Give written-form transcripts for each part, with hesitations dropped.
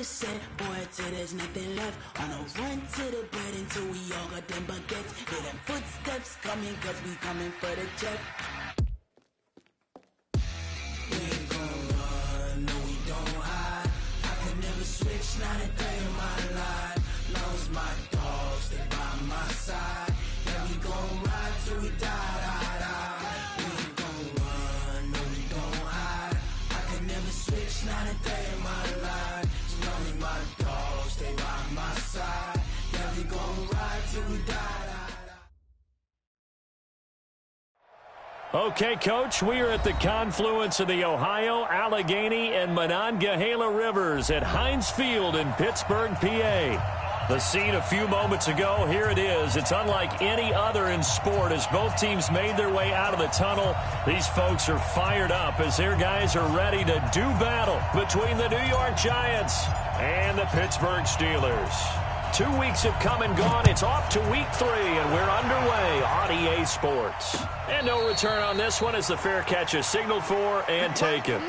set, boy, till there's nothing left. On a run to the bed until we all got them baguettes. Hear them footsteps coming, cause we coming for the check. We ain't gon' run, no we don't hide. I can never switch, not a day in my life. Long as my dogs, stay by my side. Yeah, we gon' ride till we die, die, die. We ain't gon' run, no we don't hide. I can never switch, not a day in my life. As long as my dogs stay by my side. Yeah, we gon' ride till we die, die. Okay, Coach, we are at the confluence of the Ohio, Allegheny, and Monongahela Rivers at Heinz Field in Pittsburgh, PA. The scene a few moments ago, here it is. It's unlike any other in sport as both teams made their way out of the tunnel. These folks are fired up as their guys are ready to do battle between the New York Giants and the Pittsburgh Steelers. 2 weeks have come and gone. It's off to week 3, and we're underway on EA Sports. And no return on this one as the fair catch is signaled for and taken.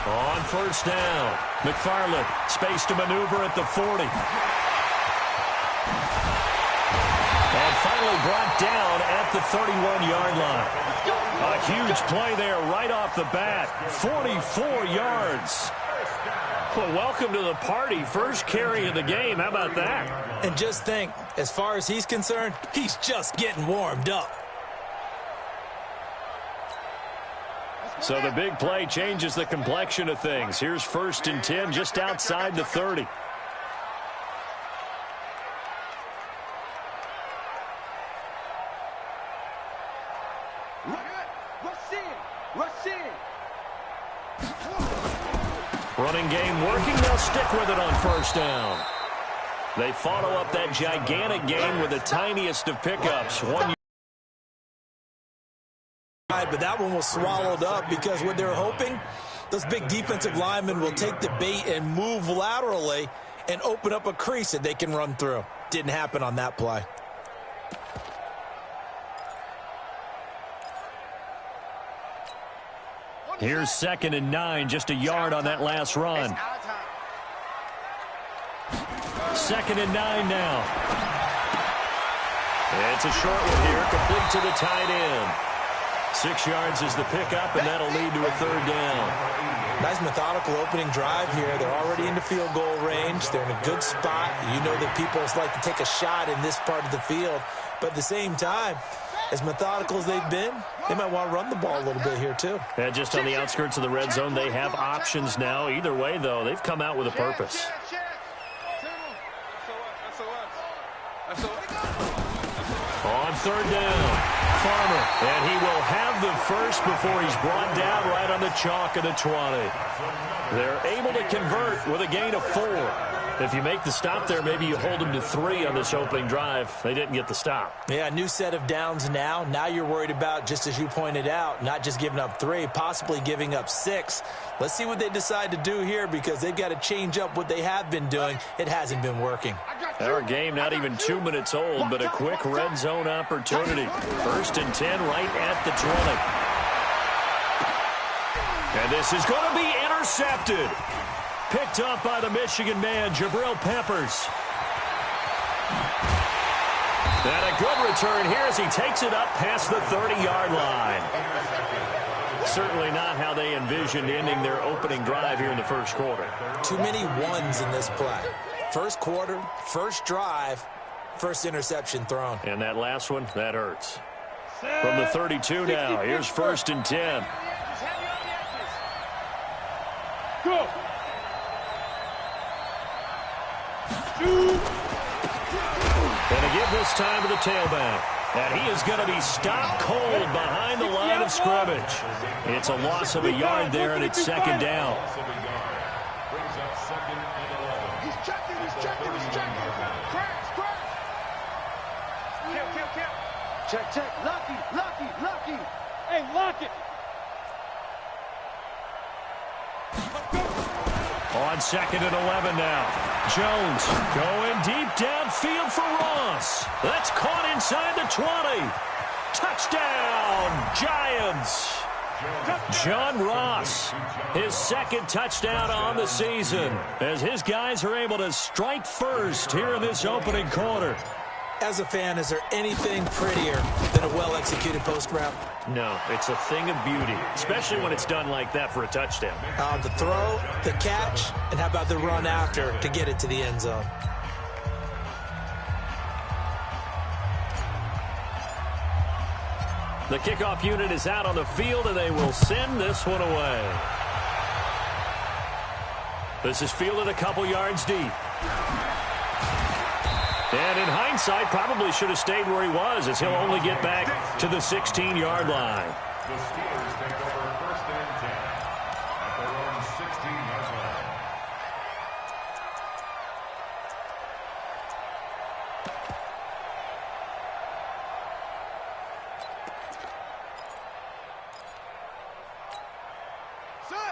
On first down, McFarland, space to maneuver at the 40. And finally brought down at the 31-yard line. A huge play there right off the bat. 44 yards. Well, welcome to the party. First carry of the game. How about that? And just think, as far as he's concerned, he's just getting warmed up. So the big play changes the complexion of things. Here's 1st and 10 just outside the 30. Running game working. They'll stick with it on first down. They follow up that gigantic gain with the tiniest of pickups. But that one was swallowed up because what they're hoping, those big defensive linemen will take the bait and move laterally and open up a crease that they can run through. Didn't happen on that play. Here's 2nd and 9, just a yard on that last run. 2nd and 9 now. It's a short one here, complete to the tight end. 6 yards is the pickup, and that'll lead to a 3rd down. Nice methodical opening drive here. They're already into field goal range. They're in a good spot. You know that people like to take a shot in this part of the field. But at the same time, as methodical as they've been, they might want to run the ball a little bit here too. Yeah, just on the outskirts of the red zone, they have options now. Either way, though, they've come out with a purpose. On 3rd down, Farmer, and he will have the first before he's brought down right on the chalk of the 20. They're able to convert with a gain of 4. If you make the stop there, maybe you hold them to 3 on this opening drive. They didn't get the stop. Yeah, new set of downs now. Now you're worried about, just as you pointed out, not just giving up 3, possibly giving up 6. Let's see what they decide to do here because they've got to change up what they have been doing. It hasn't been working. Our game not even 2 minutes old, but a quick red zone opportunity. 1st and 10 right at the 20. And this is going to be intercepted. Picked up by the Michigan man, Jabril Peppers. And a good return here as he takes it up past the 30-yard line. Certainly not how they envisioned ending their opening drive here in the first quarter. Too many ones in this play. First quarter, first drive, first interception thrown. And that last one, that hurts. From the 32 now, here's 1st and 10. Go. And to give this time to the tailback. And he is going to be stopped cold behind the line of scrimmage. It's a loss of a yard there, and it's second down. He's checking. Crash. Kill. Check. Lucky. Hey, lock it. On second and 11 now. Jones going deep downfield for Ross. That's caught inside the 20. Touchdown, Giants. John Ross, his second touchdown on the season, as his guys are able to strike first here in this opening quarter. As a fan, is there anything prettier than a well-executed post route? No, it's a thing of beauty, especially when it's done like that for a touchdown. The throw, the catch, and how about the run after to get it to the end zone? The kickoff unit is out on the field, and they will send this one away. This is fielded a couple yards deep. And in hindsight, probably should have stayed where he was, as he'll only get back to the 16-yard line. The Steelers take over first and 10 at their own 16-yard line.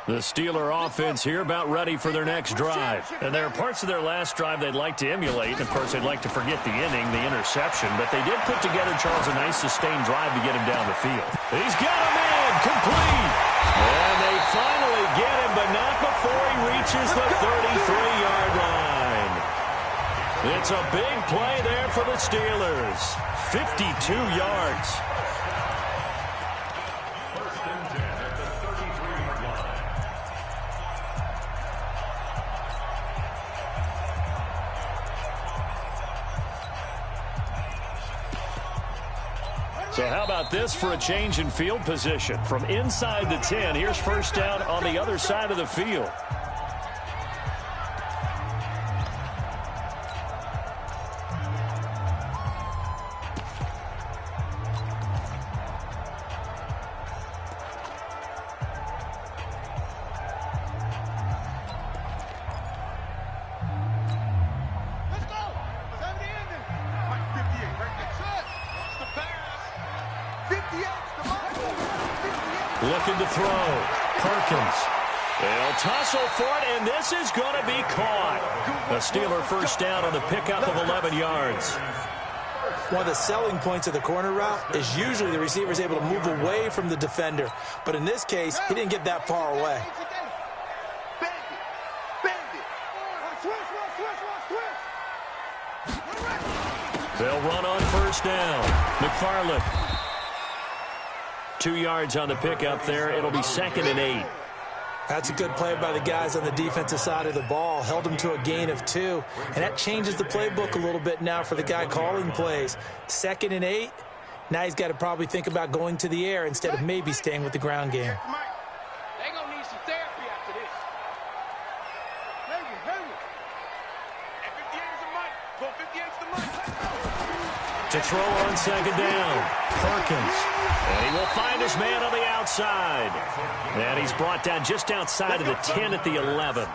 The Steeler offense here about ready for their next drive. And there are parts of their last drive they'd like to emulate. Of course, they'd like to forget the inning, the interception. But they did put together, Charles, a nice sustained drive to get him down the field. He's got him in, complete. And they finally get him, but not before he reaches the 33-yard line. It's a big play there for the Steelers. 52 yards. So how about this for a change in field position? From inside the 10, here's first down on the other side of the field. Looking to throw. Perkins. They'll tussle for it, and this is going to be caught. A Steeler first down on the pickup of 11 yards. One of the selling points of the corner route is usually the receiver is able to move away from the defender. But in this case, he didn't get that far away. They'll run on first down. McFarland. 2 yards on the pickup there. It'll be second and 8. That's a good play by the guys on the defensive side of the ball. Held him to a gain of 2. And that changes the playbook a little bit now for the guy calling plays. Second and 8. Now he's got to probably think about going to the air instead of maybe staying with the ground game. They're going to need some therapy after this. To throw on second down. Perkins. And he will find his man on the outside. And he's brought down just outside of the 10 at the 11.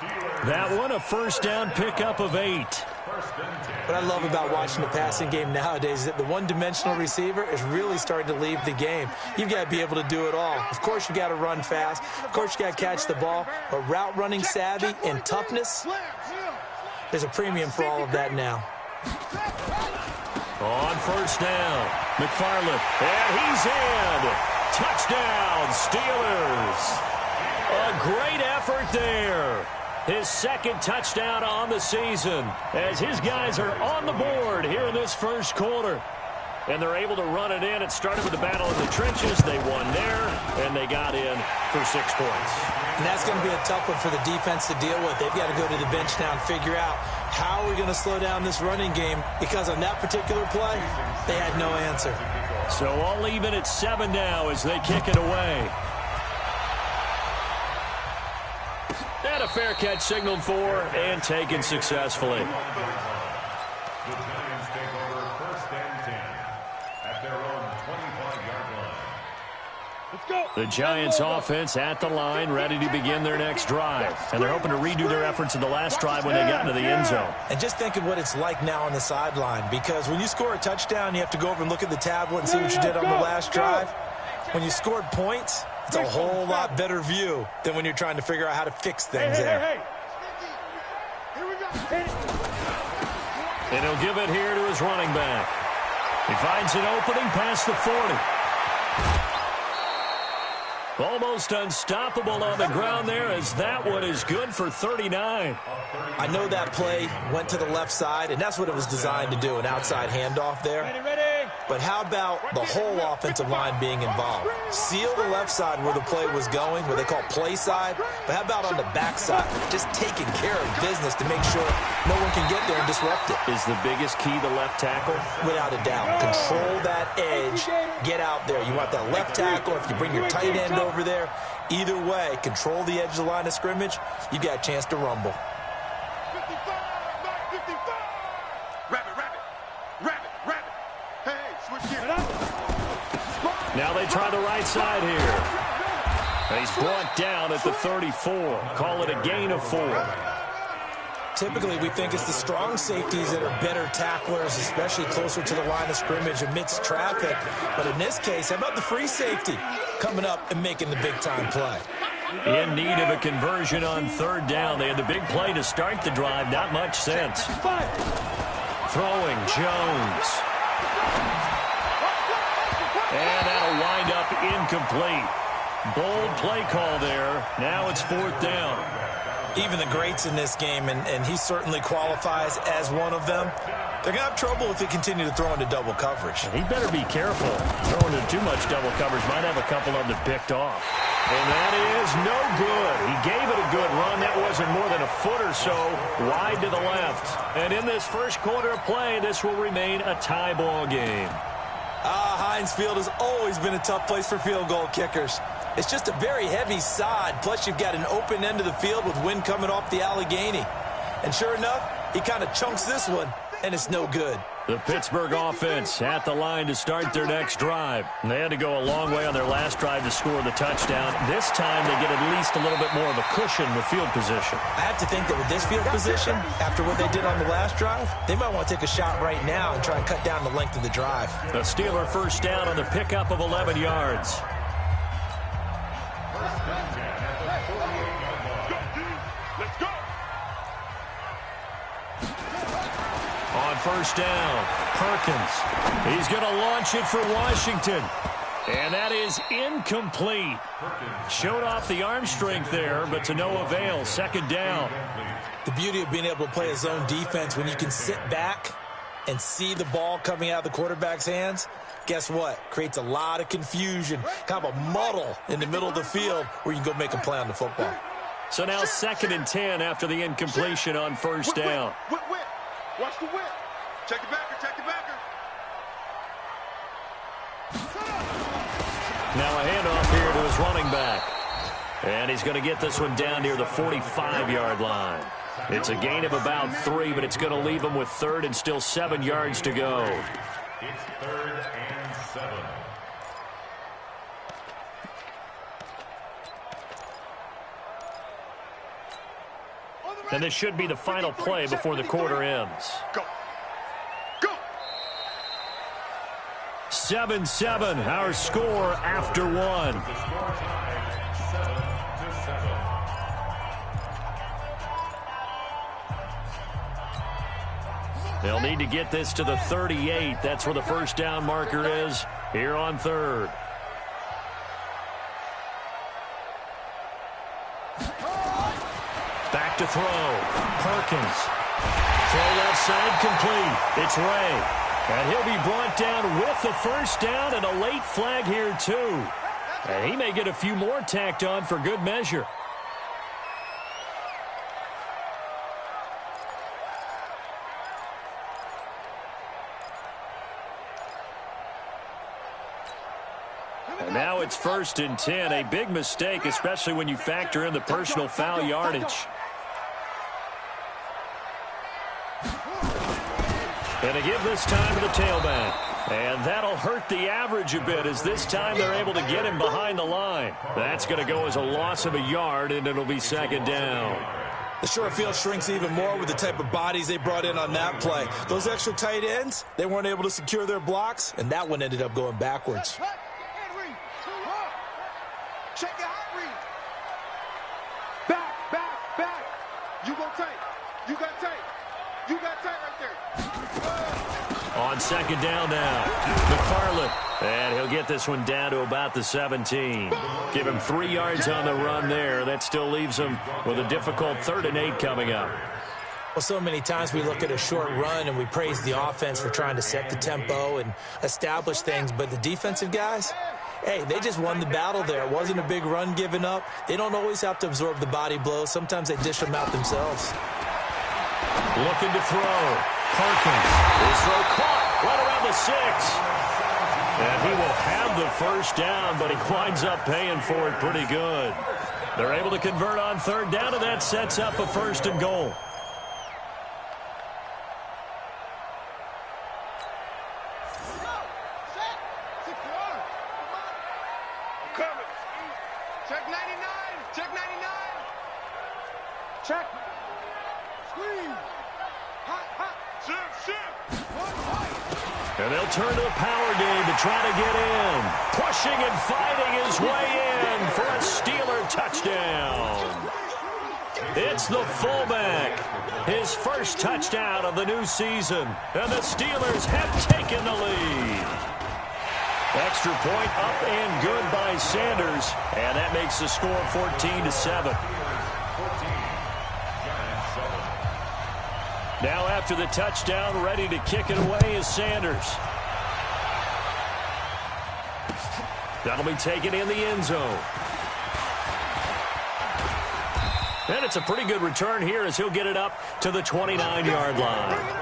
That one a first down pickup of 8. What I love about watching the passing game nowadays is that the one-dimensional receiver is really starting to leave the game. You've got to be able to do it all. Of course, you got to run fast. Of course, you got to catch the ball. But route running savvy and toughness, there's a premium for all of that now. On first down, McFarland, and he's in. Touchdown, Steelers. A great effort there. His second touchdown on the season as his guys are on the board here in this first quarter. And they're able to run it in. It started with the battle in the trenches. They won there, and they got in for 6 points. And that's going to be a tough one for the defense to deal with. They've got to go to the bench now and figure out how are we going to slow down this running game, because on that particular play, they had no answer. So all even at 7 now as they kick it away. And a fair catch signaled for and taken successfully. The Giants take over first The Giants offense at the line, ready to begin their next drive. And they're hoping to redo their efforts in the last drive when they got into the end zone. And just think of what it's like now on the sideline, because when you score a touchdown, you have to go over and look at the tablet and see what you did on the last drive. When you scored points, it's a whole lot better view than when you're trying to figure out how to fix things there. And he'll give it here to his running back. He finds an opening past the 40. Almost unstoppable on the ground there, as that one is good for 39. I know that play went to the left side, and that's what it was designed to do, an outside handoff there. But how about the whole offensive line being involved? Seal the left side where the play was going, what they call play side. But how about on the back side? Just taking care of business to make sure no one can get there and disrupt it. Is the biggest key the left tackle? Without a doubt. Control that edge. Get out there. You want that left tackle. If you bring your tight end over there, either way, control the edge of the line of scrimmage, you got a chance to rumble. Now they try the right side here. He's brought down at the 34. Call it a gain of 4. Typically, we think it's the strong safeties that are better tacklers, especially closer to the line of scrimmage amidst traffic. But in this case, how about the free safety coming up and making the big-time play? In need of a conversion on third down. They had the big play to start the drive. Not much sense. Throwing Jones. And that'll wind up incomplete. Bold play call there. Now it's fourth down. Even the greats in this game, and he certainly qualifies as one of them, they're going to have trouble if they continue to throw into double coverage. He better be careful. Throwing into too much double coverage might have a couple of them picked off. And that is no good. He gave it a good run. That wasn't more than a foot or so wide to the left. And in this first quarter of play, this will remain a tie ball game. Heinz Field has always been a tough place for field goal kickers. It's just a very heavy side, plus you've got an open end of the field with wind coming off the Allegheny. And sure enough, he kind of chunks this one, and it's no good. The Pittsburgh offense at the line to start their next drive. They had to go a long way on their last drive to score the touchdown. This time they get at least a little bit more of a cushion with field position. I have to think that with this field position, after what they did on the last drive, they might want to take a shot right now and try and cut down the length of the drive. The Steeler first down on the pickup of 11 yards. On first down, Perkins. He's going to launch it for Washington. And that is incomplete. Showed off the arm strength there, but to no avail. Second down. The beauty of being able to play a zone defense when you can sit back and see the ball coming out of the quarterback's hands, guess what? Creates a lot of confusion, kind of a muddle in the middle of the field where you can go make a play on the football. So now 2nd and 10 after the incompletion on first down. Whip. Watch the whip. Check the backer. Now a handoff here to his running back. And he's going to get this one down near the 45-yard line. It's a gain of about 3, but it's going to leave him with 3rd and still 7 yards to go. It's 3rd and 7. And this should be the final play before the quarter ends. Go. 7-7, our score after 1. They'll need to get this to the 38. That's where the first down marker is here on 3rd. Back to throw. Perkins. Throw left side complete. It's Ray. And he'll be brought down with the first down and a late flag here too. And he may get a few more tacked on for good measure. And now it's 1st and 10. A big mistake, especially when you factor in the personal foul yardage. And they give this time to the tailback. And that'll hurt the average a bit as this time they're able to get him behind the line. That's going to go as a loss of a yard, and it'll be second down. The short field shrinks even more with the type of bodies they brought in on that play. Those extra tight ends, they weren't able to secure their blocks, and that one ended up going backwards. Check your hot read. Back. You go tight. You got tight. You got tight right there. On second down now, McFarland. And he'll get this one down to about the 17. Give him 3 yards on the run there. That still leaves him with a difficult 3rd and 8 coming up. Well, so many times we look at a short run and we praise the offense for trying to set the tempo and establish things. But the defensive guys, hey, they just won the battle there. It wasn't a big run given up. They don't always have to absorb the body blows. Sometimes they dish them out themselves. Looking to throw. Perkins. His throw caught right around the 6. And he will have the first down, but he winds up paying for it pretty good. They're able to convert on 3rd down, and that sets up a 1st and goal. Check 99. Check 99. Check. Squeeze. Hot. Shift. And they'll turn to the power game to try to get in. Pushing and fighting his way in for a Steeler touchdown. It's the fullback. His first touchdown of the new season. And the Steelers have taken the lead. Extra point up and good by Sanders. And that makes the score 14-7. Now after the touchdown, ready to kick it away is Sanders. That'll be taken in the end zone. And it's a pretty good return here as he'll get it up to the 29-yard line.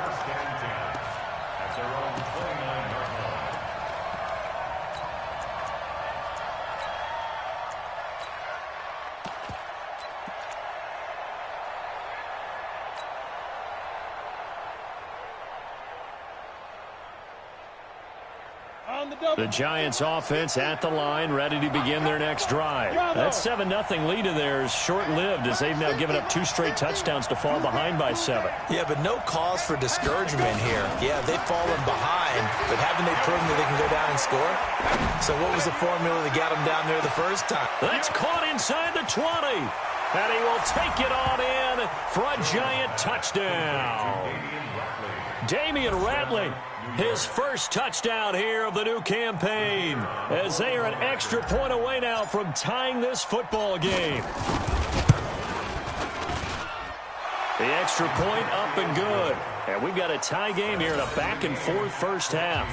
The Giants offense at the line, ready to begin their next drive. That 7-0 lead of theirs short-lived as they've now given up 2 straight touchdowns to fall behind by 7. Yeah, but no cause for discouragement here. Yeah, they've fallen behind, but haven't they proven that they can go down and score? So what was the formula that got them down there the first time? That's caught inside the 20. And he will take it on in for a Giant touchdown. Damian Ratley. His first touchdown here of the new campaign as they are an extra point away now from tying this football game. The extra point up and good. And we've got a tie game here in a back-and-forth first half.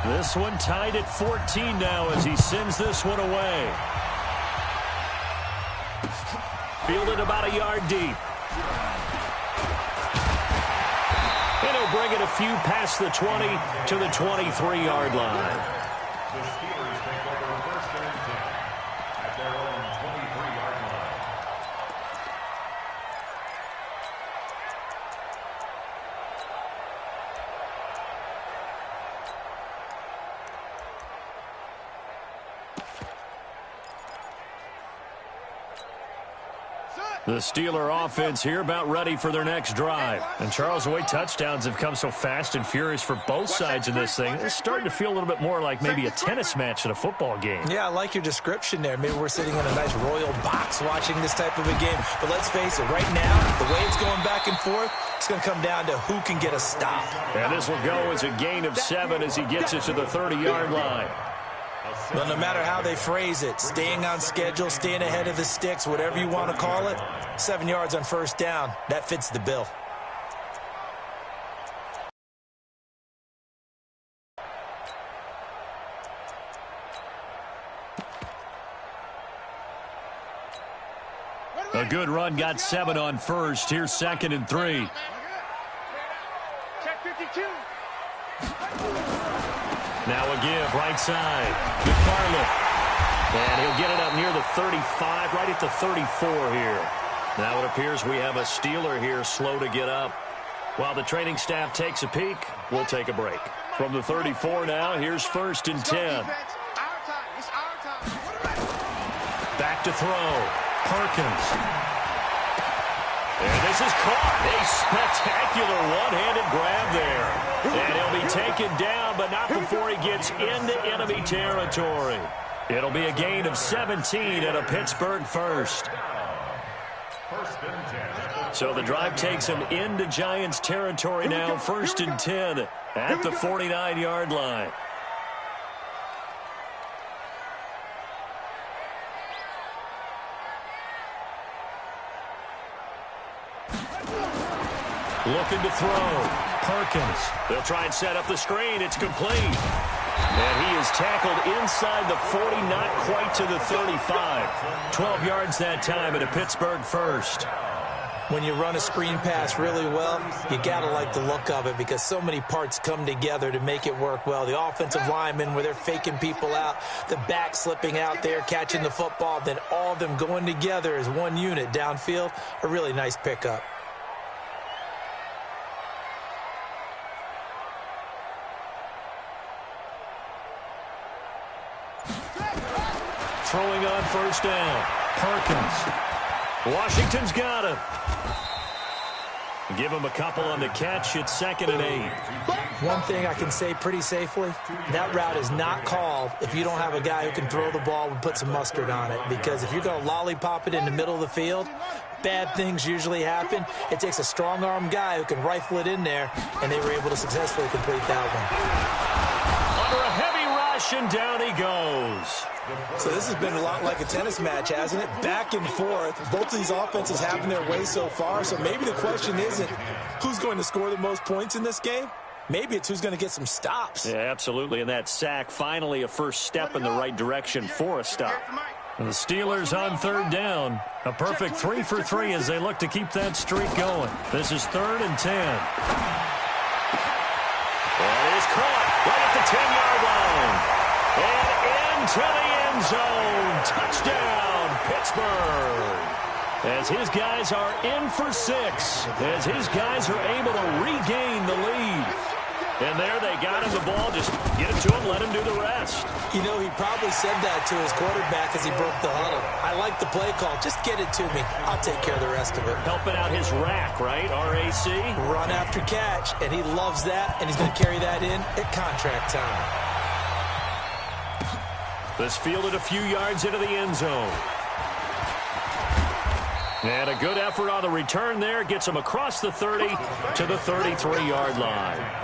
This one tied at 14 now as he sends this one away. Fielded about a yard deep. And he'll bring it a few past the 20 to the 23-yard line. The Steelers take over 1st and 10 at their own 23-yard line. The Steeler offense here about ready for their next drive. And Charles, the way touchdowns have come so fast and furious for both sides of this thing, it's starting to feel a little bit more like maybe a tennis match than a football game. Yeah, I like your description there. Maybe we're sitting in a nice royal box watching this type of a game. But let's face it, right now, the way it's going back and forth, it's going to come down to who can get a stop. And this will go as a gain of 7 as he gets it to the 30-yard line. Well, no matter how they phrase it, staying on schedule, staying ahead of the sticks, whatever you want to call it, 7 yards on first down, that fits the bill. A good run got 7 on first. Here's 2nd and 3. Now a give, right side. McFarland. And he'll get it up near the 35, right at the 34 here. Now it appears we have a Steeler here slow to get up. While the training staff takes a peek, we'll take a break. From the 34 now, here's 1st and 10. Back to throw. Perkins. And this is caught. A spectacular one-handed grab there. And he'll be taken down, but not before he gets into enemy territory. It'll be a gain of 17 and a Pittsburgh first. So the drive takes him into Giants territory now. 1st and 10 at the 49-yard line. Looking to throw. Perkins. They'll try and set up the screen. It's complete. And he is tackled inside the 40, not quite to the 35. 12 yards that time at a Pittsburgh first. When you run a screen pass really well, you got to like the look of it because so many parts come together to make it work well. The offensive linemen, where they're faking people out, the back slipping out there, catching the football, then all of them going together as one unit downfield, a really nice pickup. Throwing on 1st down. Perkins. Washington's got him. Give him a couple on the catch. It's 2nd and 8. One thing I can say pretty safely, that route is not called if you don't have a guy who can throw the ball and put some mustard on it. Because if you're going to lollipop it in the middle of the field, bad things usually happen. It takes a strong-arm guy who can rifle it in there, and they were able to successfully complete that one. Under a heavy rush, and down he goes. So this has been a lot like a tennis match, hasn't it? Back and forth. Both of these offenses having their way so far. So maybe the question isn't who's going to score the most points in this game. Maybe it's who's going to get some stops. Yeah, absolutely. And that sack, finally a first step in the right direction for a stop. And the Steelers on 3rd down. A perfect 3 for 3 as they look to keep that streak going. This is 3rd and 10. That is caught right at the 10-yard line. And into the end zone. Touchdown, Pittsburgh. As his guys are in for 6. As his guys are able to regain the lead. And there they got him the ball. Just get it to him, let him do the rest. You know, he probably said that to his quarterback as he broke the huddle. I like the play call. Just get it to me. I'll take care of the rest of it. Helping out his rack, right? R-A-C? Run after catch. And he loves that, and he's going to carry that in at contract time. This fielded a few yards into the end zone. And a good effort on the return there. Gets him across the 30 to the 33-yard line.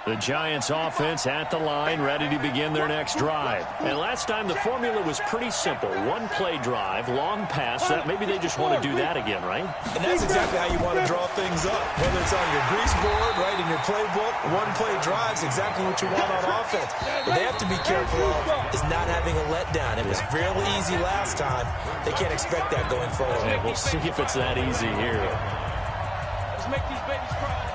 The Giants offense at the line, ready to begin their next drive. And last time the formula was pretty simple. One play drive, long pass. Maybe they just want to do that again, right? And that's exactly how you want to draw things up. Whether it's on your grease board, right, in your playbook, one play drive's exactly what you want on offense. What they have to be careful of is not having a letdown. It was real easy last time. They can't expect that going forward. Yeah, we'll see if it's that easy here. Let's make these babies cry.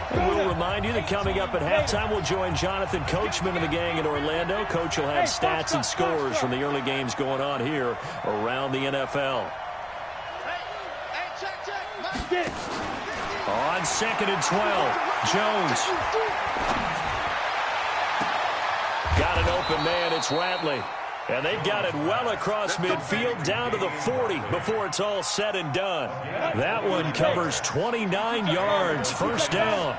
And we'll remind you that coming up at halftime, we'll join Jonathan Coachman and the gang in Orlando. Coach will have stats and scores from the early games going on here around the NFL. On 2nd and 12, Jones. Got an open man, it's Ratley. And they've got it well across midfield down to the 40 before it's all said and done. That one covers 29 yards, 1st down.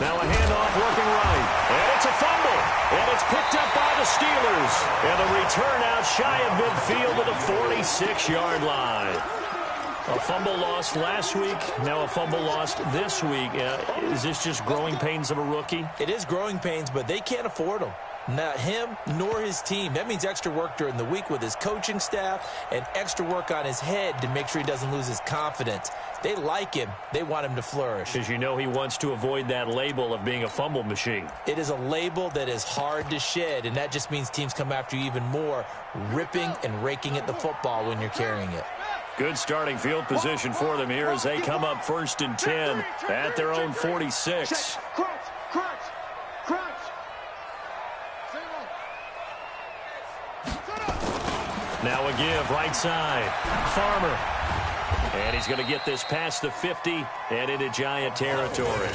Now a handoff working right. And it's a fumble. And it's picked up by the Steelers. And the return out shy of midfield to the 46-yard line. A fumble lost last week, now a fumble lost this week. Is this just growing pains of a rookie? It is growing pains, but they can't afford them. Not him nor his team. That means extra work during the week with his coaching staff and extra work on his head to make sure he doesn't lose his confidence. They like him. They want him to flourish. Because you know he wants to avoid that label of being a fumble machine. It is a label that is hard to shed, and that just means teams come after you even more, ripping and raking at the football when you're carrying it. Good starting field position for them here as they come up 1st and 10 at their own 46. Crunch, crunch. Now a give, right side. Farmer. And he's going to get this past the 50 and into Giant territory.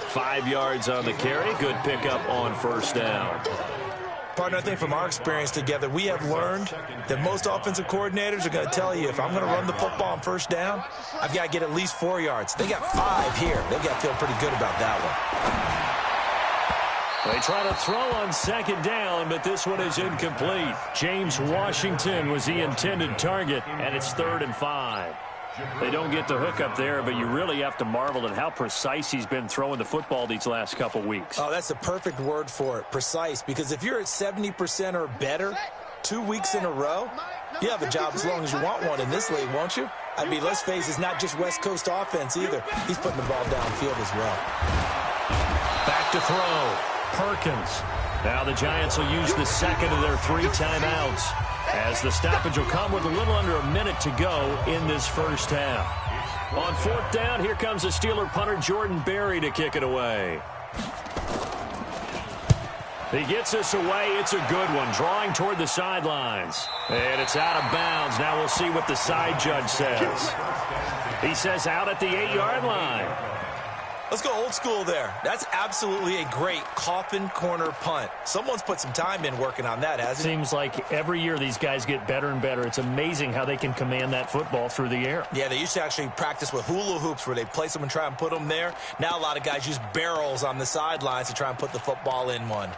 5 yards on the carry. Good pickup on 1st down. Partner, I think from our experience together, we have learned that most offensive coordinators are going to tell you, if I'm going to run the football on 1st down, I've got to get at least 4 yards. They got 5 here. They've got to feel pretty good about that one. They try to throw on 2nd down, but this one is incomplete. James Washington was the intended target, and it's 3rd and 5. They don't get the hook up there, but you really have to marvel at how precise he's been throwing the football these last couple weeks. Oh, that's the perfect word for it, precise, because if you're at 70% or better 2 weeks in a row, you have a job as long as you want one in this league, won't you? I mean, let's face it, it's not just West Coast offense either. He's putting the ball downfield as well. Back to throw. Perkins. Now the Giants will use the 2nd of their 3 timeouts as the stoppage will come with a little under a minute to go in this 1st half. On 4th down, here comes the Steeler punter Jordan Berry to kick it away. He gets this away. It's a good one, drawing toward the sidelines. And it's out of bounds. Now we'll see what the side judge says. He says out at the 8-yard line. Let's go old school there. That's absolutely a great coffin corner punt. Someone's put some time in working on that, hasn't it? Seems like every year these guys get better and better. It's amazing how they can command that football through the air. Yeah, they used to actually practice with hula hoops where they place them and try and put them there. Now a lot of guys use barrels on the sidelines to try and put the football in one.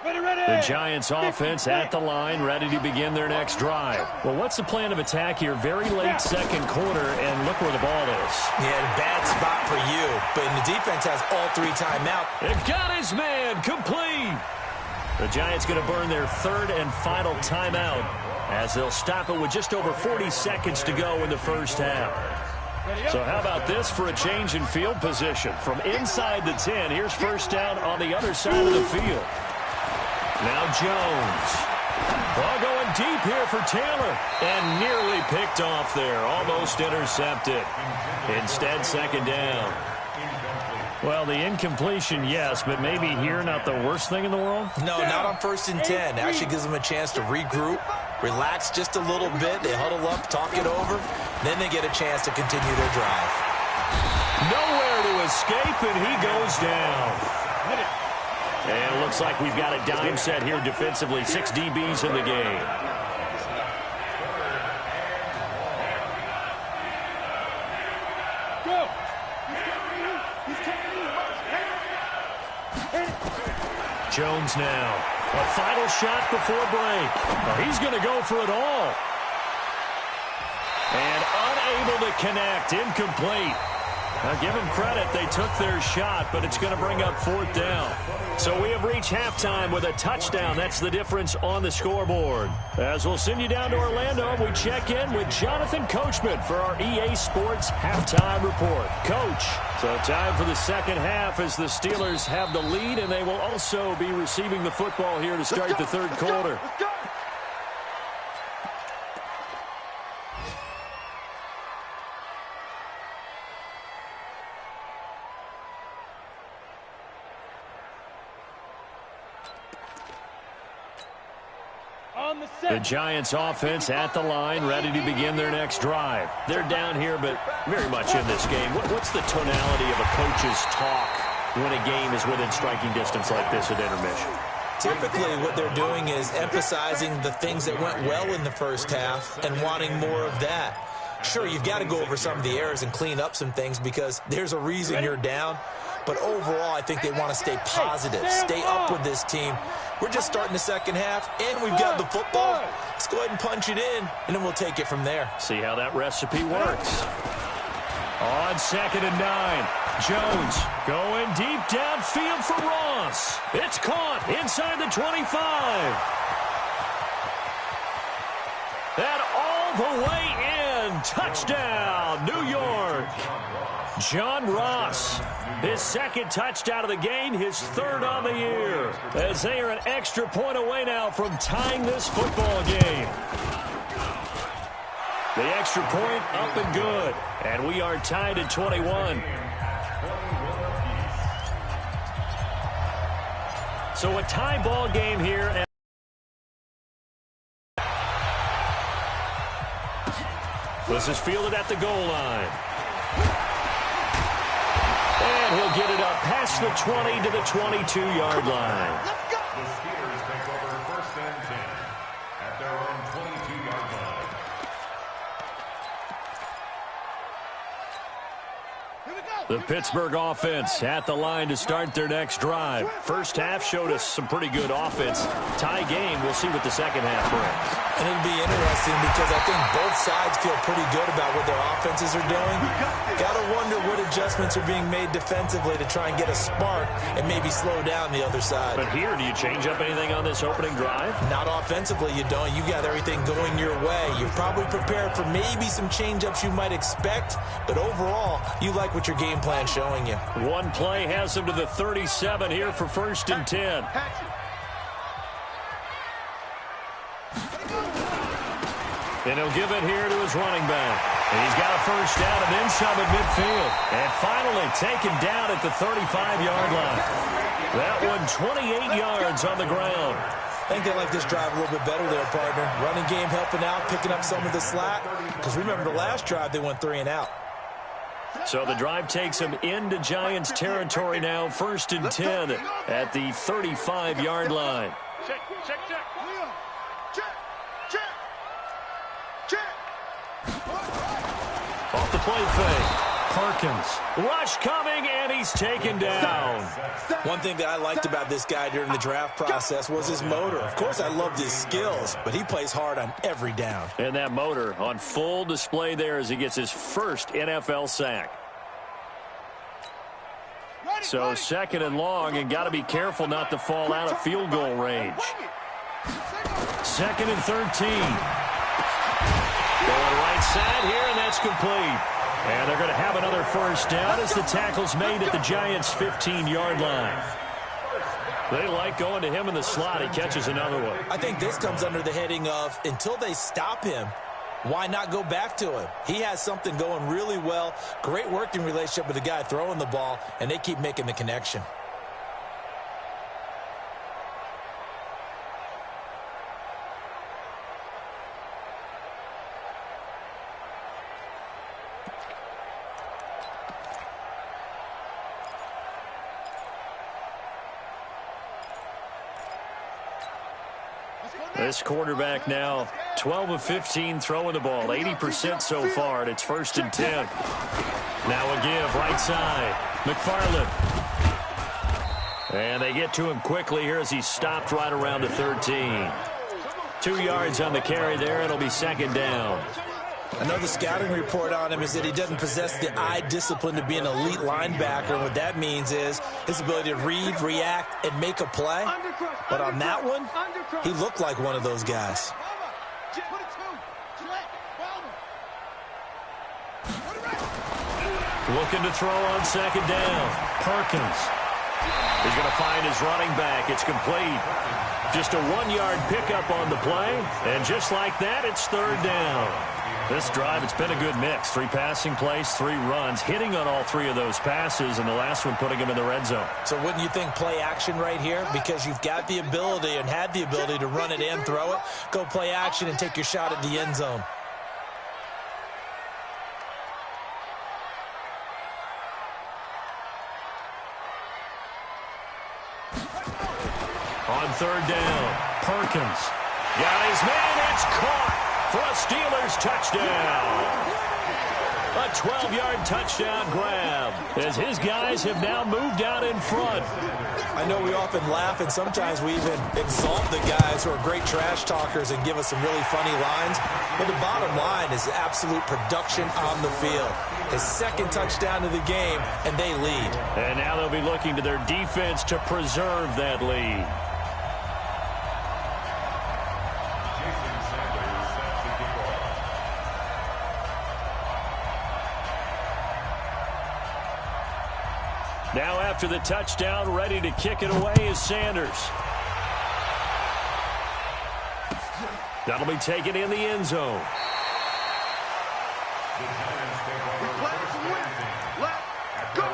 The Giants offense at the line, ready to begin their next drive. Well, what's the plan of attack here? Very late 2nd quarter, and look where the ball is. Yeah, bad spot for you, but the defense has all 3 timeouts. It got his man, complete. The Giants going to burn their 3rd and final timeout as they'll stop it with just over 40 seconds to go in the 1st half. So how about this for a change in field position? From inside the 10, here's 1st down on the other side of the field. Now Jones. Ball going deep here for Taylor. And nearly picked off there. Almost intercepted. Instead, 2nd down. Well, the incompletion, yes, but maybe here not the worst thing in the world? No, not on 1st and 10. Actually gives them a chance to regroup, relax just a little bit. They huddle up, talk it over. Then they get a chance to continue their drive. Nowhere to escape, and he goes down. And it looks like we've got a dime set here defensively. 6 DBs in the game. Go. Jones now. A final shot before break. Well, he's going to go for it all. And unable to connect. Incomplete. Now, give them credit. They took their shot, but it's going to bring up 4th down. So we have reached halftime with a touchdown. That's the difference on the scoreboard. As we'll send you down to Orlando, we check in with Jonathan Coachman for our EA Sports Halftime Report. Coach, so time for the 2nd half as the Steelers have the lead, and they will also be receiving the football here to start the 3rd quarter. Let's go. The Giants offense at the line, ready to begin their next drive. They're down here, but very much in this game. What's the tonality of a coach's talk when a game is within striking distance like this at intermission? Typically, what they're doing is emphasizing the things that went well in the 1st half and wanting more of that. Sure, you've got to go over some of the errors and clean up some things because there's a reason you're down. But overall, I think they want to stay positive, stay up with this team. We're just starting the 2nd half, and we've got the football. Let's go ahead and punch it in, and then we'll take it from there. See how that recipe works. On 2nd and 9, Jones going deep downfield for Ross. It's caught inside the 25. And all the way in. Touchdown, New York. John Ross, his second touchdown of the game, his third on the year, as they are an extra point away now from tying this football game. The extra point up and good, and we are tied at 21. So a tie ball game here. This is fielded at the goal line. And he'll get it up past the 20 to the 22-yard line. The Steelers take over 1st and 10 at their own 22-yard line. The Pittsburgh offense at the line to start their next drive. First half showed us some pretty good offense. Tie game, we'll see what the second half brings. And it'll be interesting because I think both sides feel pretty good about what their offenses are doing. Got to wonder what adjustments are being made defensively to try and get a spark and maybe slow down the other side. But here, do you change up anything on this opening drive? Not offensively, you don't. You got everything going your way. You've probably prepared for maybe some change-ups you might expect, but overall, you like what your game plan showing you. One play has him to the 37 here for 1st and 10. And he'll give it here to his running back. And he's got a first down and then some at midfield. And finally taken down at the 35-yard line. That one 28 yards on the ground. I think they like this drive a little bit better there, partner. Running game helping out, picking up some of the slack. Because remember the last drive, they went 3 and out. So the drive takes him into Giants territory now. 1st and 10 at the 35-yard line. Check. Off the play fake. Perkins. Rush coming, and he's taken down. One thing that I liked about this guy during the draft process was his motor. Of course, I loved his skills, but he plays hard on every down. And that motor on full display there as he gets his first NFL sack. So 2nd and long, and got to be careful not to fall out of field goal range. 2nd and 13. Going right side here, and that's complete. And they're going to have another first down as the tackle's made at the Giants' 15-yard line. They like going to him in the slot. He catches another one. I think this comes under the heading of until they stop him, why not go back to him? He has something going really well. Great working relationship with the guy throwing the ball, and they keep making the connection. This quarterback now 12 of 15 throwing the ball, 80% so far, and it's 1st and 10. Now a give right side. McFarland. And they get to him quickly here as he's stopped right around the 13. 2 yards on the carry there. It'll be 2nd down. I know the scouting report on him is that he doesn't possess the eye discipline to be an elite linebacker. And what that means is his ability to read, react, and make a play. But on that one, he looked like one of those guys. Looking to throw on 2nd down. Perkins. He's going to find his running back. It's complete. Just a 1-yard pickup on the play. And just like that, it's 3rd down. This drive, it's been a good mix. 3 passing plays, 3 runs, hitting on all 3 of those passes, and the last one putting him in the red zone. So wouldn't you think play action right here? Because you've got the ability and had the ability to run it and throw it. Go play action and take your shot at the end zone. On 3rd down, Perkins. Got his man, it's caught for a Steelers touchdown. A 12-yard touchdown grab as his guys have now moved out in front. I know we often laugh, and sometimes we even exalt the guys who are great trash talkers and give us some really funny lines. But the bottom line is absolute production on the field. His second touchdown of the game, and they lead. And now they'll be looking to their defense to preserve that lead. Now after the touchdown, ready to kick it away is Sanders. That'll be taken in the end zone. Let's go.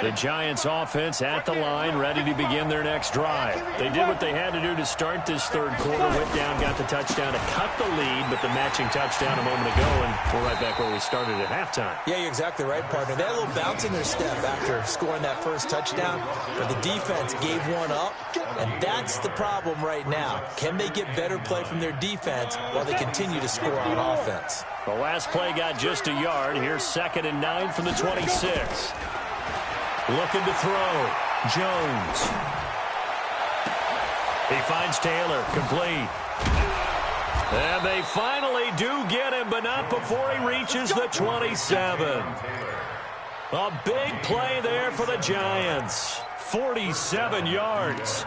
The Giants offense at the line, ready to begin their next drive. They did what they had to do to start this third quarter, went down, got the touchdown to cut the lead, but the matching touchdown a moment ago, and we're right back where we started at halftime. Yeah, you're exactly right, partner. They had a little bounce in their step after scoring that first touchdown, but the defense gave one up, and that's the problem right now. Can they get better play from their defense while they continue to score on offense? The last play got just a yard. Here's 2nd and 9 from the 26. Looking to throw. Jones. He finds Taylor. Complete. And they finally do get him, but not before he reaches the 27. A big play there for the Giants. 47 yards.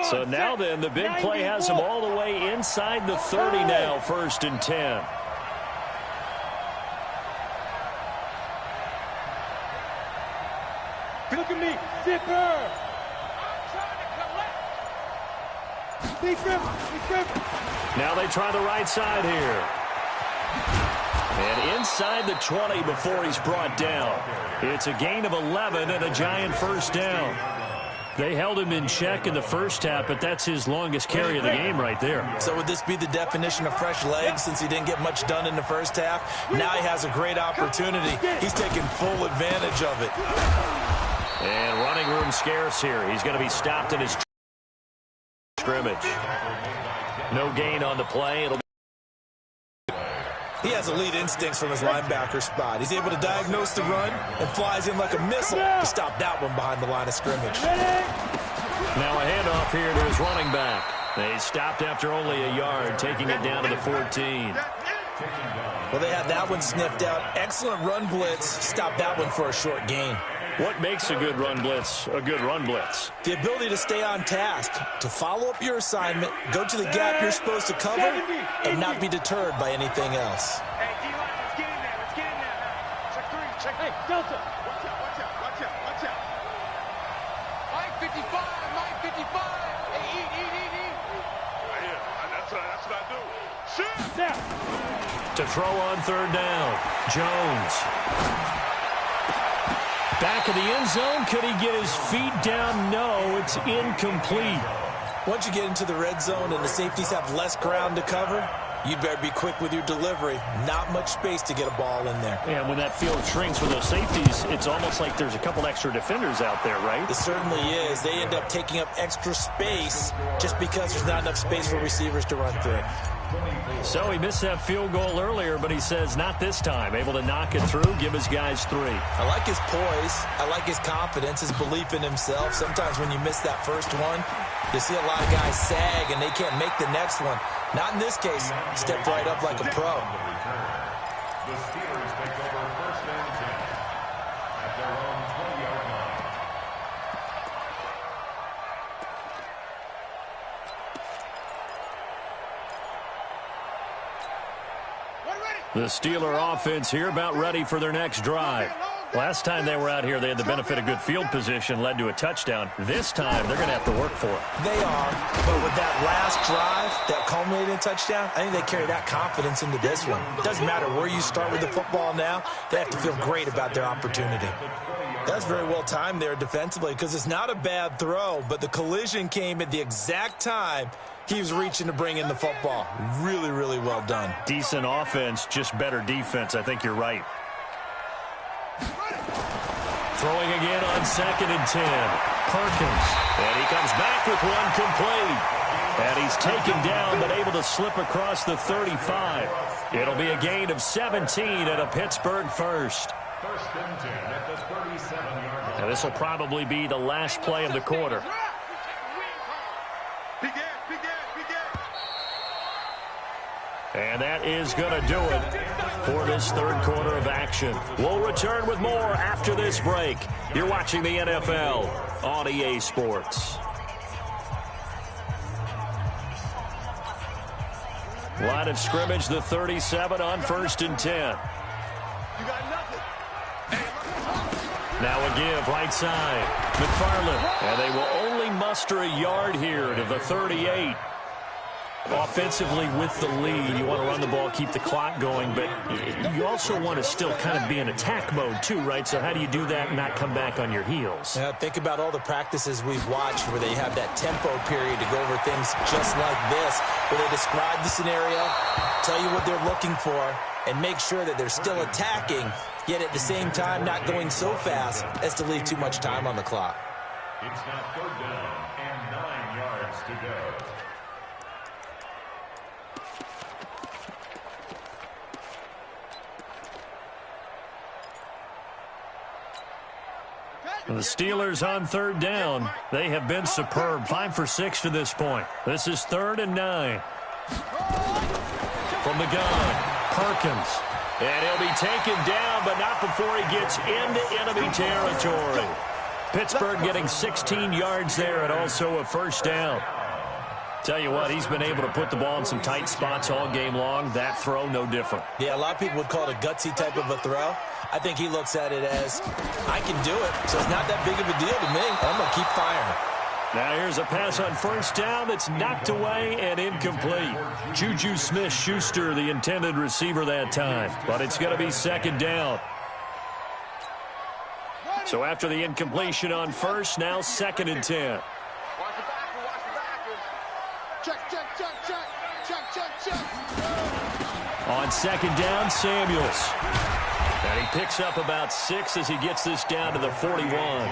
So now then, the big play has him all the way inside the 30 now, 1st and 10. Look at me, zipper. Now they try the right side here. And inside the 20 before he's brought down. It's a gain of 11 and a Giant first down. They held him in check in the first half, but that's his longest carry of the game right there. So would this be the definition of fresh legs since he didn't get much done in the first half? Now he has a great opportunity. He's taking full advantage of it. And running room scarce here. He's going to be stopped in his scrimmage. No gain on the play. He has elite instincts from his linebacker spot. He's able to diagnose the run and flies in like a missile to stop that one behind the line of scrimmage. Now a handoff here to his running back. They stopped after only a yard, taking it down to the 14. Well, they had that one sniffed out. Excellent run blitz. Stopped that one for a short gain. What makes a good run blitz a good run blitz? The ability to stay on task, to follow up your assignment, go to the gap you're supposed to cover, and not be deterred by anything else. Hey, D-line, let's get in there. Let's get in there now. Check 3, check. Hey, Delta. Watch out, watch out, watch out, watch out. Mike 55, Mike 55. Hey, eat. Right here. That's what I do. Shoot. Now. To throw on 3rd down. Jones. Back of the end zone. Could he get his feet down? No, it's incomplete. Once you get into the red zone and the safeties have less ground to cover, you better be quick with your delivery. Not much space to get a ball in there. Yeah, when that field shrinks with those safeties, it's almost like there's a couple extra defenders out there, right? It certainly is. They end up taking up extra space just because there's not enough space for receivers to run through. So he missed that field goal earlier, but he says not this time. Able to knock it through, give his guys 3. I like his poise. I like his confidence, his belief in himself. Sometimes when you miss that first one, you see a lot of guys sag and they can't make the next one. Not in this case. Stepped right up like a pro. The Steelers take over 1st and 10 at their own 20-yard line. The Steeler offense here about ready for their next drive. Last time they were out here, they had the benefit of good field position, led to a touchdown. This time, they're going to have to work for it. They are, but with that last drive, that culminating touchdown, I think they carry that confidence into this one. It doesn't matter where you start with the football now, they have to feel great about their opportunity. That's very well timed there defensively because it's not a bad throw, but the collision came at the exact time he was reaching to bring in the football. Really, really well done. Decent offense, just better defense. I think you're right. Throwing again on 2nd and 10. Perkins. And he comes back with one complete. And he's taken down but able to slip across the 35. It'll be a gain of 17 and a Pittsburgh first. First and 10 at the 37-yard line. And this will probably be the last play of the quarter. And that is going to do it for this third quarter of action. We'll return with more after this break. You're watching the NFL on EA Sports. Line of scrimmage, the 37 on 1st and 10. You got nothing. Now a give, right side. McFarland. And they will only muster a yard here to the 38. Offensively with the lead, you want to run the ball, keep the clock going, but you also want to still kind of be in attack mode too, right? So how do you do that and not come back on your heels? Yeah, think about all the practices we've watched where they have that tempo period to go over things just like this, where they describe the scenario, tell you what they're looking for, and make sure that they're still attacking, yet at the same time not going so fast as to leave too much time on the clock. It's now 3rd down and 9 yards to go. The Steelers on 3rd down. They have been superb. 5 for 6 to this point. This is 3rd and 9. From the gun, Perkins. And he'll be taken down, but not before he gets into enemy territory. Pittsburgh getting 16 yards there and also a first down. Tell you what, he's been able to put the ball in some tight spots all game long. That throw, no different. Yeah, a lot of people would call it a gutsy type of a throw. I think he looks at it as, I can do it, so it's not that big of a deal to me. I'm going to keep firing. Now here's a pass on 1st down that's knocked away and incomplete. Juju Smith-Schuster, the intended receiver that time. But it's going to be 2nd down. So after the incompletion on 1st, now 2nd and 10. On 2nd down, Samuels. And he picks up about 6 as he gets this down to the 41.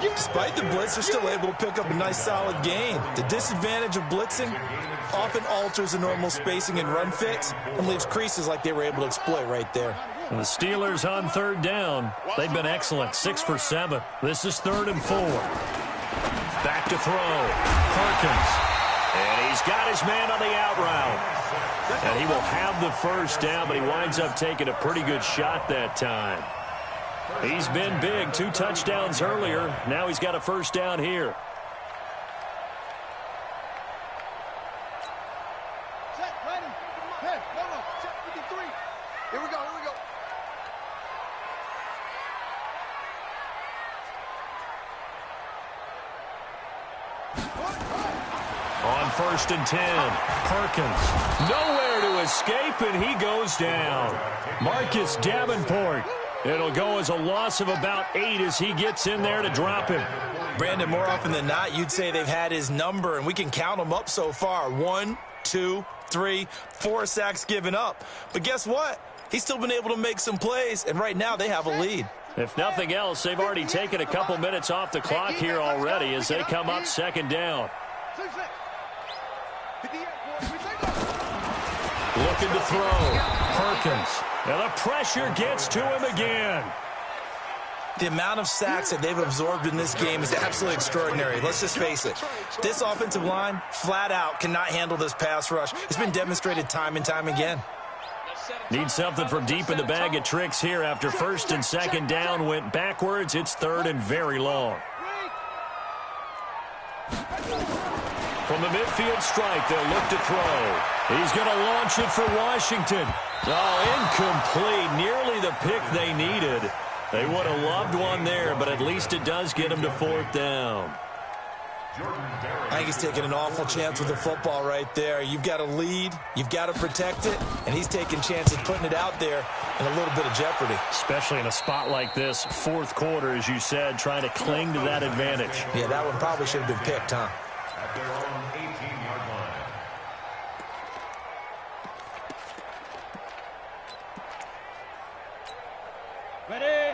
Despite the blitz, they're still able to pick up a nice solid gain. The disadvantage of blitzing often alters the normal spacing and run fits and leaves creases like they were able to exploit right there. And the Steelers on 3rd down. They've been excellent, 6 for 7. This is 3rd and 4. Back to throw. Perkins. And he's got his man on the out route. And he will have the first down, but he winds up taking a pretty good shot that time. He's been big, 2 touchdowns earlier. Now he's got a first down here. Here we go. On 1st and 10, Perkins. Nowhere to escape, and he goes down. Marcus Davenport. It'll go as a loss of about 8 as he gets in there to drop him. Brandon, more often than not, you'd say they've had his number, and we can count them up so far. 1, 2, 3, 4 sacks given up. But guess what? He's still been able to make some plays, and right now they have a lead. If nothing else, they've already taken a couple minutes off the clock here already as they come up 2nd down. Looking to throw. Perkins. And the pressure gets to him again. The amount of sacks that they've absorbed in this game is absolutely extraordinary. Let's just face it. This offensive line, flat out, cannot handle this pass rush. It's been demonstrated time and time again. Need something from deep in the bag of tricks here after 1st and 2nd down went backwards. It's 3rd and very long. From the midfield stripe, they'll look to throw. He's going to launch it for Washington. Oh, incomplete. Nearly the pick they needed. They would have loved one there, but at least it does get him to 4th down. I think he's taking an awful chance with the football right there. You've got to lead, you've got to protect it, and he's taking chances putting it out there in a little bit of jeopardy. Especially in a spot like this, fourth quarter, as you said, trying to cling to that advantage. Yeah, that one probably should have been picked, huh? At their own 18-yard line.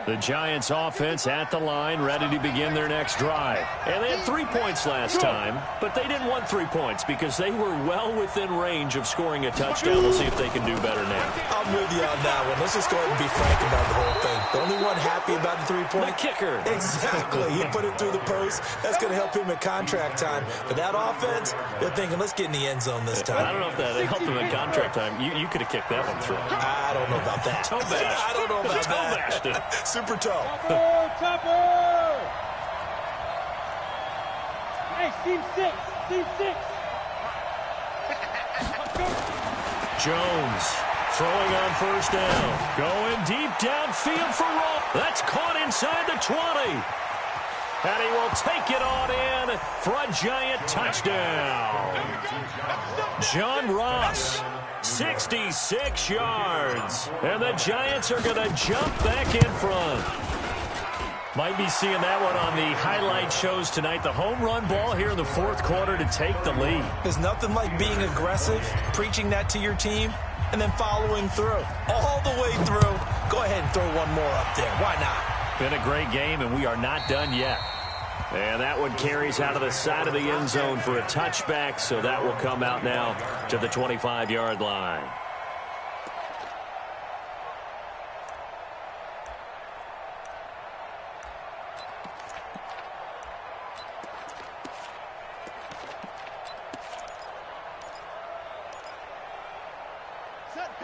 The Giants offense at the line, ready to begin their next drive. And they had 3 points last time, but they didn't want 3 points because they were well within range of scoring a touchdown. We'll see if they can do better now. I'm with you on that one. Let's just go ahead and be frank about the whole thing. The only one happy about the 3-point? The kicker. Exactly. He put it through the post. That's going to help him at contract time. But that offense, they're thinking, let's get in the end zone this time. I don't know if that helped him at contract time. You could have kicked that one through. I don't know about that. Toe bash. I don't know about that. Super toe. Topper! Hey, team 6. Jones throwing on first down. Going deep downfield for Roll. That's caught inside the 20. And he will take it on in for a Giant touchdown. John Ross, 66 yards. And the Giants are going to jump back in front. Might be seeing that one on the highlight shows tonight. The home run ball here in the fourth quarter to take the lead. There's nothing like being aggressive, preaching that to your team, and then following through. All the way through. Go ahead and throw one more up there. Why not? Been a great game, and we are not done yet. And that one carries out of the side of the end zone for a touchback, so that will come out now to the 25-yard line.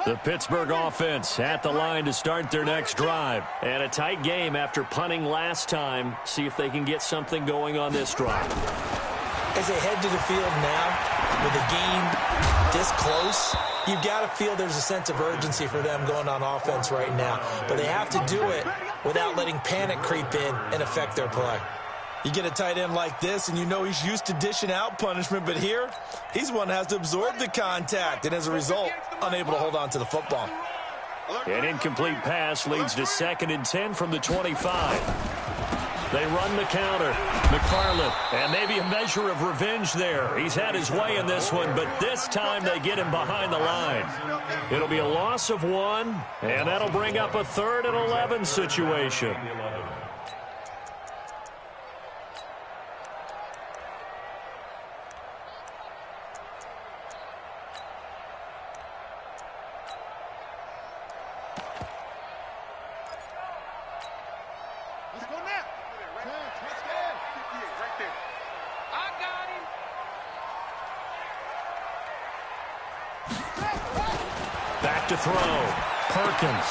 The Pittsburgh offense at the line to start their next drive. And a tight game after punting last time. See if they can get something going on this drive. As they head to the field now, with the game this close, you've got to feel there's a sense of urgency for them going on offense right now. But they have to do it without letting panic creep in and affect their play. You get a tight end like this, and you know he's used to dishing out punishment, but here, he's one that has to absorb the contact, and as a result, unable to hold on to the football. An incomplete pass leads to 2nd and 10 from the 25. They run the counter. McFarland, and maybe a measure of revenge there. He's had his way in this one, but this time they get him behind the line. It'll be a loss of 1, and that'll bring up a 3rd and 11 situation. Back to throw. Perkins.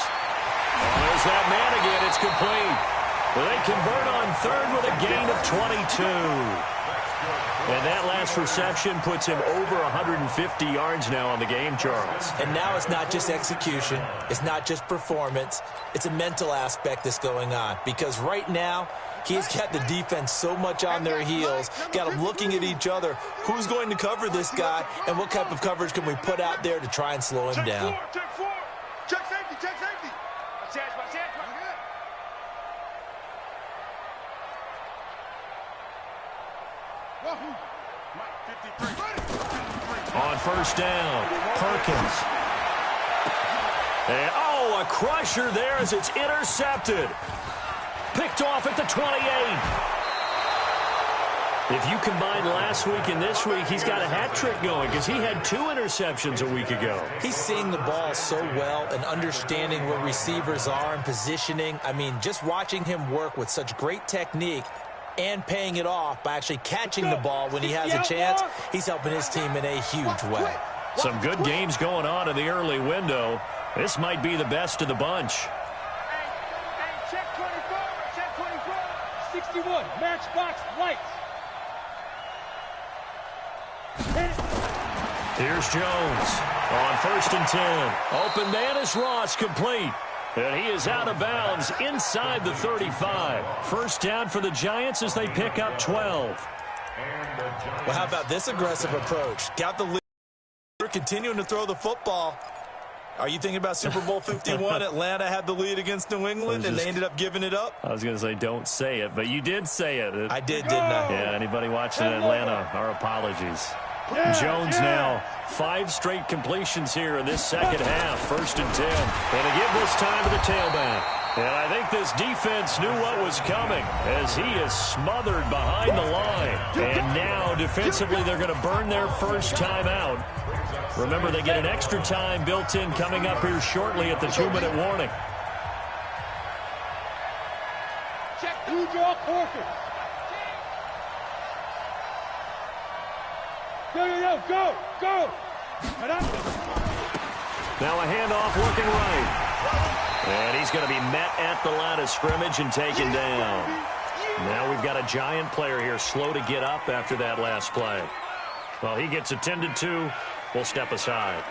Oh, there's that man again. It's complete. They convert on 3rd with a gain of 22. And that last reception puts him over 150 yards now on the game, Charles. And now it's not just execution. It's not just performance. It's a mental aspect that's going on. Because right now, he's got the defense so much on their heels, got them looking at each other. Who's going to cover this guy, and what type of coverage can we put out there to try and slow him down? Check safety, check safety. On first down, Perkins. And, a crusher there as it's intercepted. Picked off at the 28. If you combine last week and this week, he's got a hat trick going because he had 2 interceptions a week ago. He's seeing the ball so well and understanding where receivers are and positioning. I mean, just watching him work with such great technique and paying it off by actually catching the ball when he has a chance, he's helping his team in a huge way. Some good games going on in the early window. This might be the best of the bunch. Hey, check 24, 61, matchbox lights. Here's Jones on 1st and 10. Open man is Ross, complete. And he is out of bounds inside the 35. First down for the Giants as they pick up 12. Well, how about this aggressive approach? Got the lead. We're continuing to throw the football. Are you thinking about Super Bowl 51? Atlanta had the lead against New England, and they ended up giving it up? I was going to say don't say it, but you did say it. I did, didn't I? Yeah, anybody watching Atlanta, our apologies. Jones now 5 straight completions here in this second half. 1st and 10. And to give this time to the tailback. And I think this defense knew what was coming as he is smothered behind the line. And now defensively they're going to burn their first timeout. Remember, they get an extra time built in coming up here shortly at the 2-minute warning. Check who draw quarters. Go. Now a handoff looking right. And he's going to be met at the line of scrimmage and taken down. Now we've got a Giant player here slow to get up after that last play. Well, he gets attended to. We'll step aside.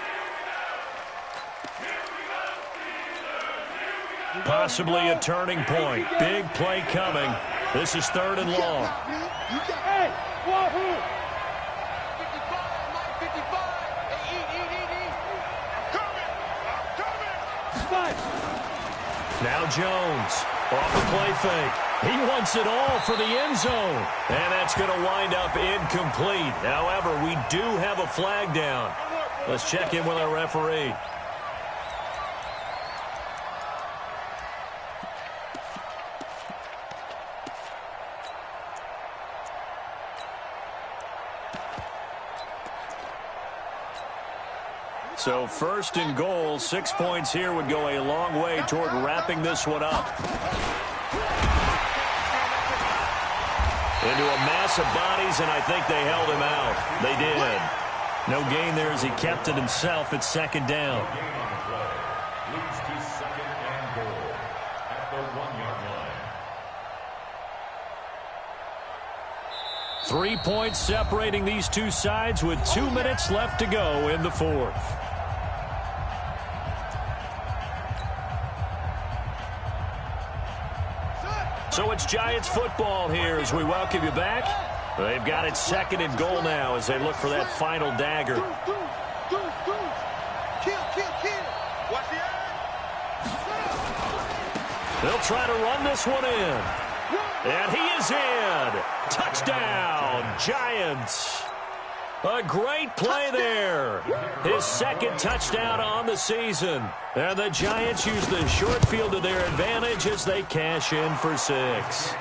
Possibly a turning point. Big play coming. This is 3rd and long. Hey, Wahoo! 55, Now Jones off the play fake. He wants it all for the end zone. And that's going to wind up incomplete. However, we do have a flag down. Let's check in with our referee. So 1st and goal, 6 points here would go a long way toward wrapping this one up. Into a mass of bodies, and I think they held him out. They did. No gain there as he kept it himself at 2nd down. Leads to 2nd and goal at the 1-yard line. 3 points separating these two sides with 2 minutes left to go in the 4th. So it's Giants football here as we welcome you back. They've got it 2nd and goal now as they look for that final dagger. Kill. Watch the eye. They'll try to run this one in. And he is in. Touchdown, Giants. A great play there. His 2nd touchdown on the season. And the Giants use the short field to their advantage as they cash in for 6.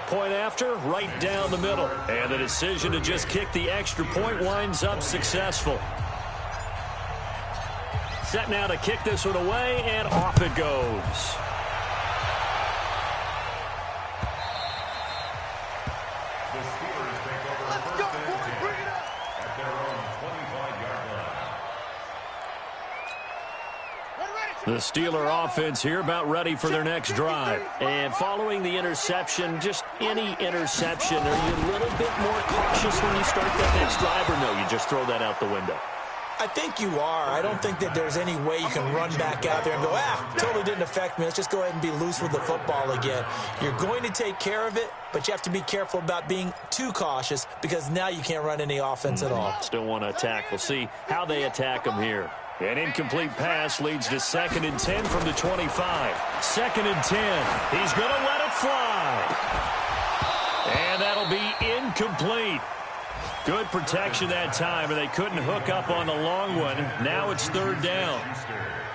Point after, right down the middle. And the decision to just kick the extra point winds up successful. Set now to kick this one away, and off it goes. The Steeler offense here about ready for their next drive. And following the interception, just any interception, are you a little bit more cautious when you start that next drive, or no, you just throw that out the window? I think you are. I don't think that there's any way you can run back out there and go, totally didn't affect me. Let's just go ahead and be loose with the football again. You're going to take care of it, but you have to be careful about being too cautious because now you can't run any offense at all. Still want to attack. We'll see how they attack them here. An incomplete pass leads to 2nd and 10 from the 25. 2nd and 10. He's going to let it fly. And that'll be incomplete. Good protection that time, and they couldn't hook up on the long one. Now it's 3rd down.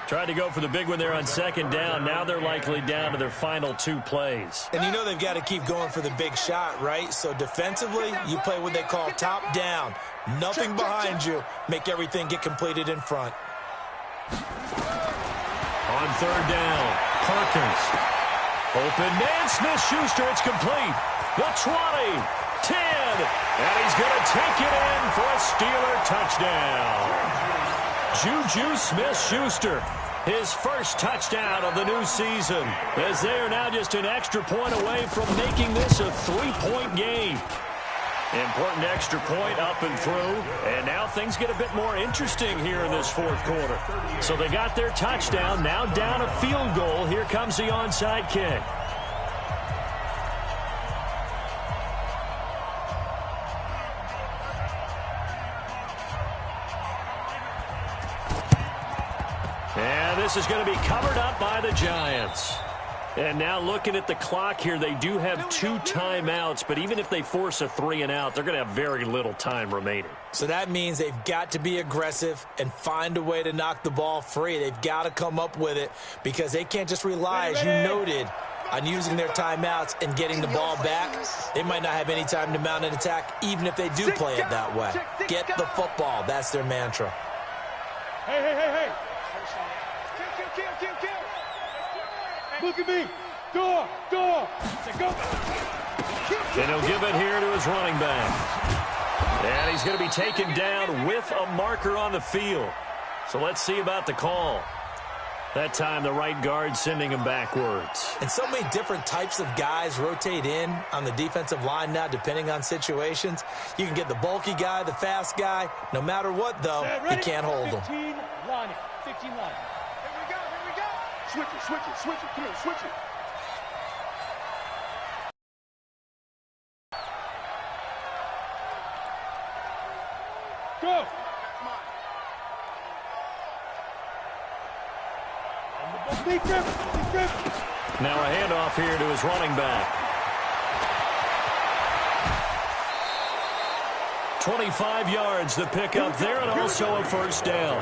Tried to go for the big one there on 2nd down. Now they're likely down to their final 2 plays. And you know they've got to keep going for the big shot, right? So defensively, you play what they call top down. Nothing behind you. Make everything get completed in front. On 3rd down, Perkins. Open man, Smith-Schuster, it's complete. The 20, 10, and he's going to take it in for a Steeler touchdown. Juju Smith-Schuster, his first touchdown of the new season, as they are now just an extra point away from making this a 3-point game. Important extra point up and through, and now things get a bit more interesting here in this 4th quarter. So they got their touchdown, now down a field goal. Here comes the onside kick. this is going to be covered up by the Giants. And now looking at the clock here, they do have 2 timeouts, but even if they force a 3-and-out, they're going to have very little time remaining. So that means they've got to be aggressive and find a way to knock the ball free. They've got to come up with it because they can't just rely, as you noted, on using their timeouts and getting the ball back. They might not have any time to mount an attack, even if they do play it that way. Get the football. That's their mantra. Hey. Look at me. Door. Go. And he'll give it here to his running back. And he's going to be taken down with a marker on the field. So let's see about the call. That time the right guard sending him backwards. And so many different types of guys rotate in on the defensive line now, depending on situations. You can get the bulky guy, the fast guy. No matter what, though, you can't hold them. 15 line. Here we go. Switch it. Come here, switch it. Go. Now a handoff here to his running back. 25 yards the pickup there, and also a first down.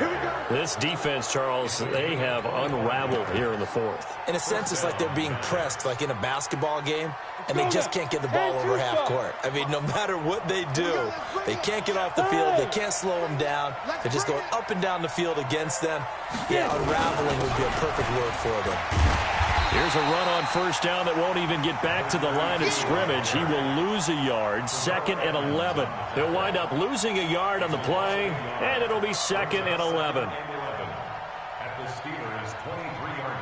This defense, Charles, they have unraveled here in the fourth. In a sense, it's like they're being pressed like in a basketball game, and they just can't get the ball over half court. I mean, no matter what they do, they can't get off the field. They can't slow them down. They're just going up and down the field against them. Yeah, unraveling would be a perfect word for them. Here's a run on first down that won't even get back to the line of scrimmage. He will lose a yard, 2nd and 11. He'll wind up losing a yard on the play, and it'll be 2nd and 11. At the Steelers' 23-yard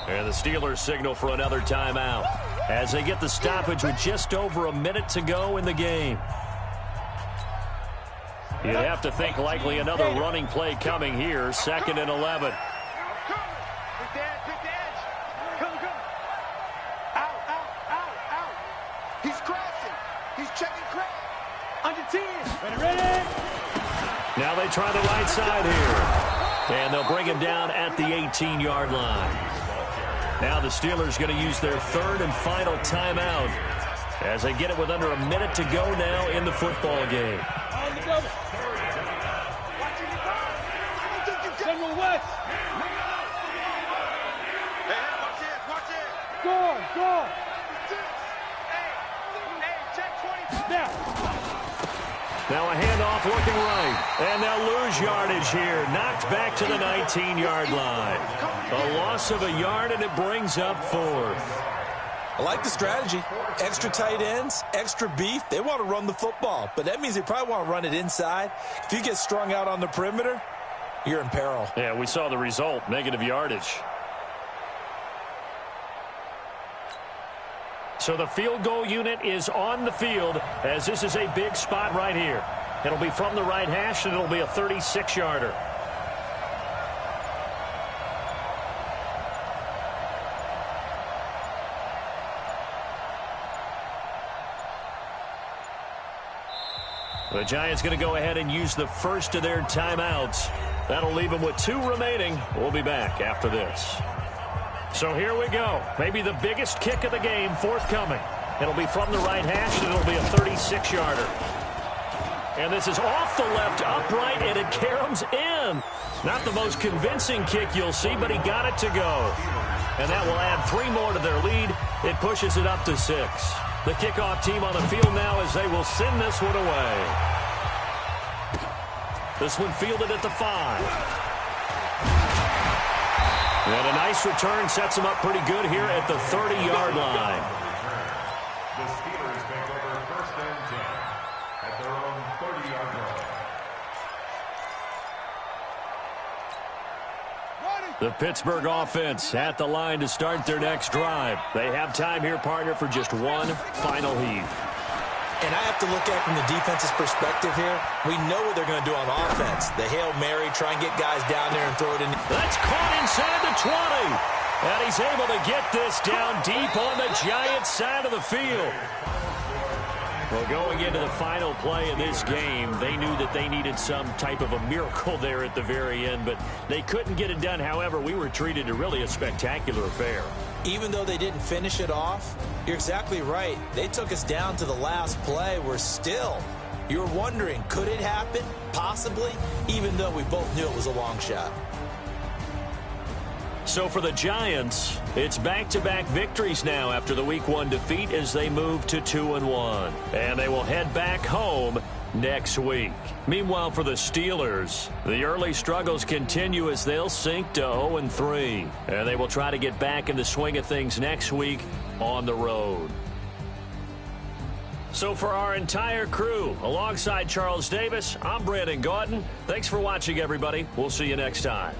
line. And the Steelers signal for another timeout as they get the stoppage with just over a minute to go in the game. You'd have to think likely another running play coming here, 2nd and 11. Pick the edge. Come. Out. He's crashing. He's checking crash. Under 10. Ready. Now they try the right side here. And they'll bring him down at the 18-yard line. Now the Steelers going to use their 3rd and final timeout as they get it with under a minute to go now in the football game. General West. Watch it. Go. Hey, check 20. Now a handoff looking right. And they'll lose yardage here. Knocked back to the 19-yard line. A loss of a yard, and it brings up 4th. I like the strategy. Extra tight ends, extra beef. They want to run the football, but that means they probably want to run it inside. If you get strung out on the perimeter, you're in peril. Yeah, we saw the result, negative yardage. So the field goal unit is on the field as this is a big spot right here. It'll be from the right hash, and it'll be a 36-yarder. The Giants going to go ahead and use the first of their timeouts. That'll leave them with 2 remaining. We'll be back after this. So here we go. Maybe the biggest kick of the game forthcoming. It'll be from the right hash, and it'll be a 36-yarder. And this is off the left upright, and it caroms in. Not the most convincing kick you'll see, but he got it to go. And that will add 3 more to their lead. It pushes it up to 6. The kickoff team on the field now as they will send this one away. This one fielded at the 5. And a nice return sets them up pretty good here at the 30-yard line. The Steelers take over 1st and 10 at their own 30-yard line. The Pittsburgh offense at the line to start their next drive. They have time here, partner, for just one final heave. And I have to look at it from the defense's perspective here. We know what they're going to do on offense. The Hail Mary, try and get guys down there and throw it in. That's caught inside the 20. And he's able to get this down deep on the Giants' side of the field. Well, going into the final play of this game, they knew that they needed some type of a miracle there at the very end, but they couldn't get it done. However, we were treated to really a spectacular affair. Even though they didn't finish it off, you're exactly right. They took us down to the last play. You're wondering, could it happen? Possibly, even though we both knew it was a long shot. So for the Giants, it's back-to-back victories now after the Week 1 defeat as they move to 2-1. And they will head back home next week. Meanwhile, for the Steelers, the early struggles continue as they'll sink to 0-3. And they will try to get back in the swing of things next week on the road. So for our entire crew, alongside Charles Davis, I'm Brandon Gautin. Thanks for watching, everybody. We'll see you next time.